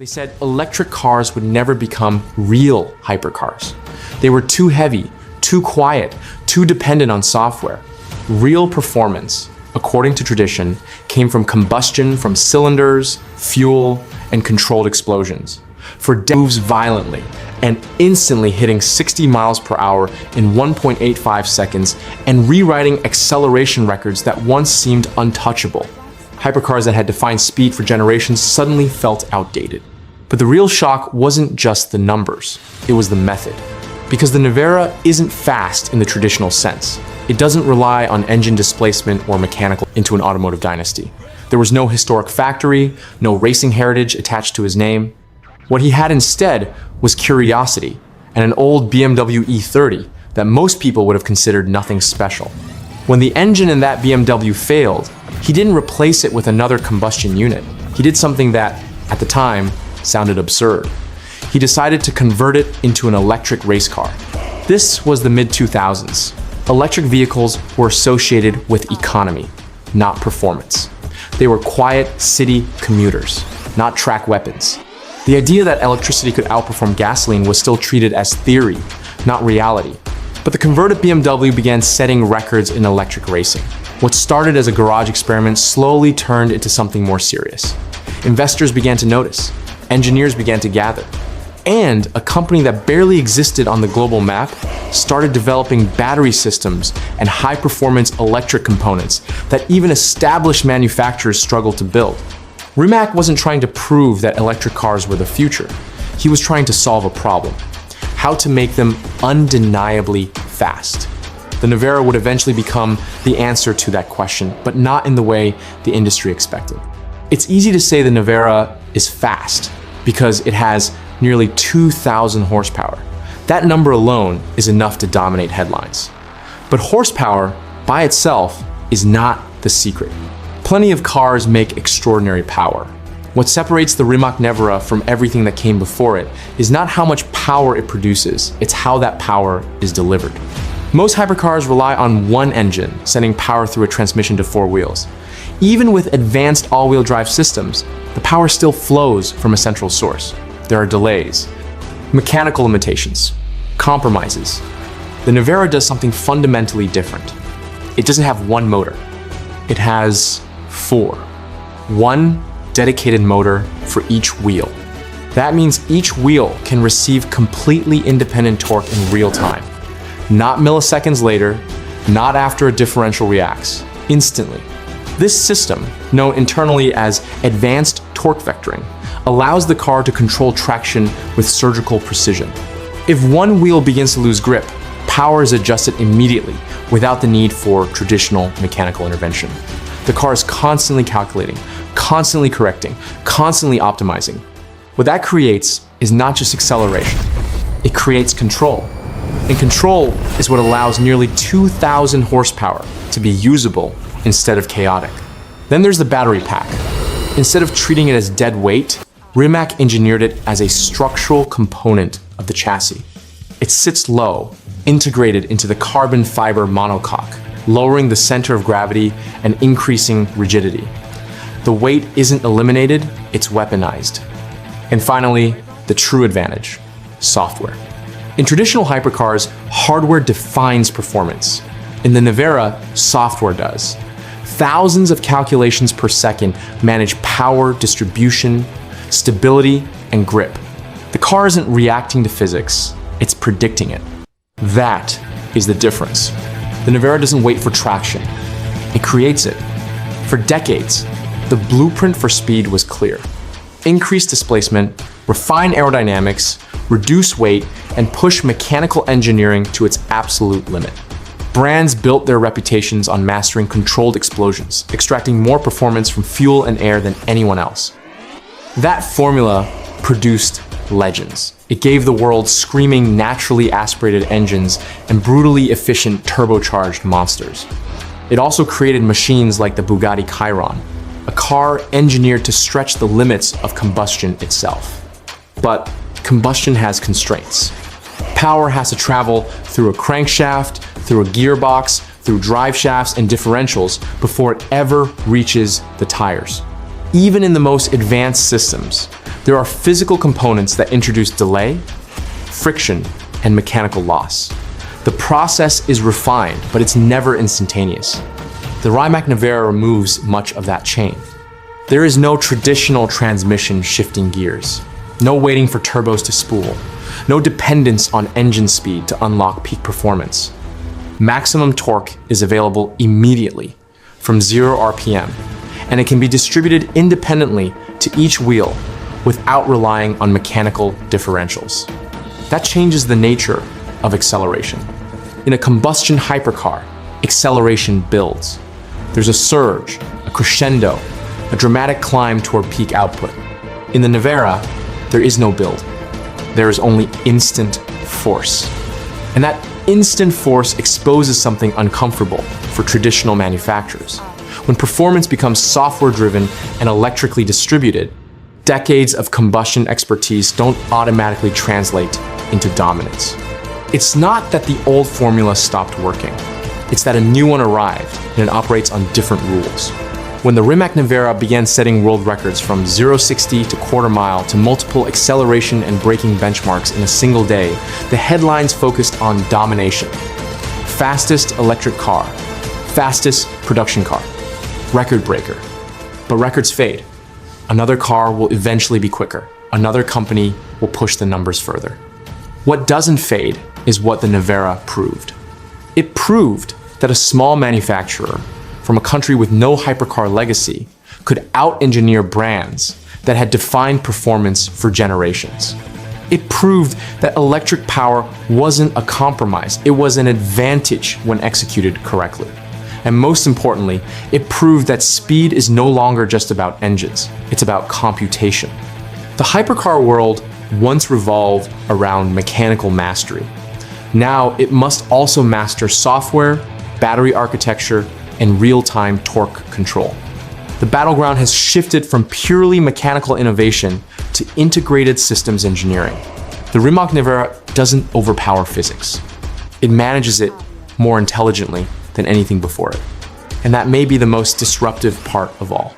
They said electric cars would never become real hypercars. They were too heavy, too quiet, too dependent on software. Real performance, according to tradition, came from combustion from cylinders, fuel, and controlled explosions. Moves violently and instantly hitting 60 miles per hour in 1.85 seconds and rewriting acceleration records that once seemed untouchable. Hypercars that had defined speed for generations suddenly felt outdated. But the real shock wasn't just the numbers, it was the method. Because the Nevera isn't fast in the traditional sense. It doesn't rely on engine displacement or mechanical into an automotive dynasty. There was no historic factory, no racing heritage attached to his name. What he had instead was curiosity and an old BMW E30 that most people would have considered nothing special. When the engine in that BMW failed, he didn't replace it with another combustion unit. He did something that, at the time, sounded absurd. He decided to convert it into an electric race car. This was the mid-2000s. Electric vehicles were associated with economy, not performance. They were quiet city commuters, not track weapons. The idea that electricity could outperform gasoline was still treated as theory, not reality. But the converted BMW began setting records in electric racing. What started as a garage experiment slowly turned into something more serious. Investors began to notice. Engineers began to gather. And a company that barely existed on the global map started developing battery systems and high-performance electric components that even established manufacturers struggled to build. Rimac wasn't trying to prove that electric cars were the future. He was trying to solve a problem: how to make them undeniably fast. The Nevera would eventually become the answer to that question, but not in the way the industry expected. It's easy to say the Nevera is fast because it has nearly 2,000 horsepower. That number alone is enough to dominate headlines. But horsepower by itself is not the secret. Plenty of cars make extraordinary power. What separates the Rimac Nevera from everything that came before it is not how much power it produces, it's how that power is delivered. Most hypercars rely on one engine, sending power through a transmission to four wheels. Even with advanced all-wheel drive systems, the power still flows from a central source. There are delays, mechanical limitations, compromises. The Nevera does something fundamentally different. It doesn't have one motor. It has four. One dedicated motor for each wheel. That means each wheel can receive completely independent torque in real time. Not milliseconds later, not after a differential reacts, instantly. This system, known internally as advanced torque vectoring, allows the car to control traction with surgical precision. If one wheel begins to lose grip, power is adjusted immediately without the need for traditional mechanical intervention. The car is constantly calculating, constantly correcting, constantly optimizing. What that creates is not just acceleration, it creates control. And control is what allows nearly 2,000 horsepower to be usable instead of chaotic. Then there's the battery pack. Instead of treating it as dead weight, Rimac engineered it as a structural component of the chassis. It sits low, integrated into the carbon fiber monocoque, lowering the center of gravity and increasing rigidity. The weight isn't eliminated, it's weaponized. And finally, the true advantage: software. In traditional hypercars, hardware defines performance. In the Nevera, software does. Thousands of calculations per second manage power, distribution, stability, and grip. The car isn't reacting to physics, it's predicting it. That is the difference. The Nevera doesn't wait for traction, it creates it. For decades, the blueprint for speed was clear. Increase displacement, refine aerodynamics, reduce weight, and push mechanical engineering to its absolute limit. Brands built their reputations on mastering controlled explosions, extracting more performance from fuel and air than anyone else. That formula produced legends. It gave the world screaming, naturally aspirated engines and brutally efficient turbocharged monsters. It also created machines like the Bugatti Chiron, a car engineered to stretch the limits of combustion itself. But combustion has constraints. Power has to travel through a crankshaft, through a gearbox, through drive shafts and differentials before it ever reaches the tires. Even in the most advanced systems, There are physical components that introduce delay, friction, and mechanical loss. The process is refined, but it's never instantaneous. The Rimac Nevera removes much of that chain. There is no traditional transmission shifting gears, no waiting for turbos to spool, no dependence on engine speed to unlock peak performance. Maximum torque is available immediately from 0 RPM, and it can be distributed independently to each wheel without relying on mechanical differentials. That changes the nature of acceleration. In a combustion hypercar, acceleration builds. There's a surge, a crescendo, a dramatic climb toward peak output. In the Nevera, there is no build. There is only instant force. And that instant force exposes something uncomfortable for traditional manufacturers. When performance becomes software-driven and electrically distributed, decades of combustion expertise don't automatically translate into dominance. It's not that the old formula stopped working. It's that a new one arrived and it operates on different rules. When the Rimac Nevera began setting world records from 0-60 to quarter mile to multiple acceleration and braking benchmarks in a single day, the headlines focused on domination. Fastest electric car, fastest production car, record breaker. But records fade. Another car will eventually be quicker. Another company will push the numbers further. What doesn't fade is what the Nevera proved. It proved that a small manufacturer from a country with no hypercar legacy could out-engineer brands that had defined performance for generations. It proved that electric power wasn't a compromise, it was an advantage when executed correctly. And most importantly, it proved that speed is no longer just about engines, it's about computation. The hypercar world once revolved around mechanical mastery. Now it must also master software, battery architecture, and real-time torque control. The battleground has shifted from purely mechanical innovation to integrated systems engineering. The Rimac Nevera doesn't overpower physics. It manages it more intelligently than anything before it. And that may be the most disruptive part of all.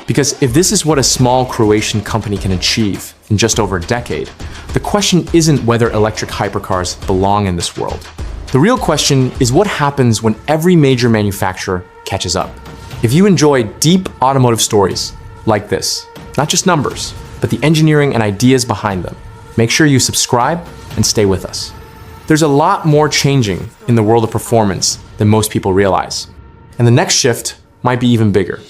Because if this is what a small Croatian company can achieve in just over a decade, the question isn't whether electric hypercars belong in this world. The real question is what happens when every major manufacturer catches up. If you enjoy deep automotive stories like this, not just numbers, but the engineering and ideas behind them, make sure you subscribe and stay with us. There's a lot more changing in the world of performance than most people realize. And the next shift might be even bigger.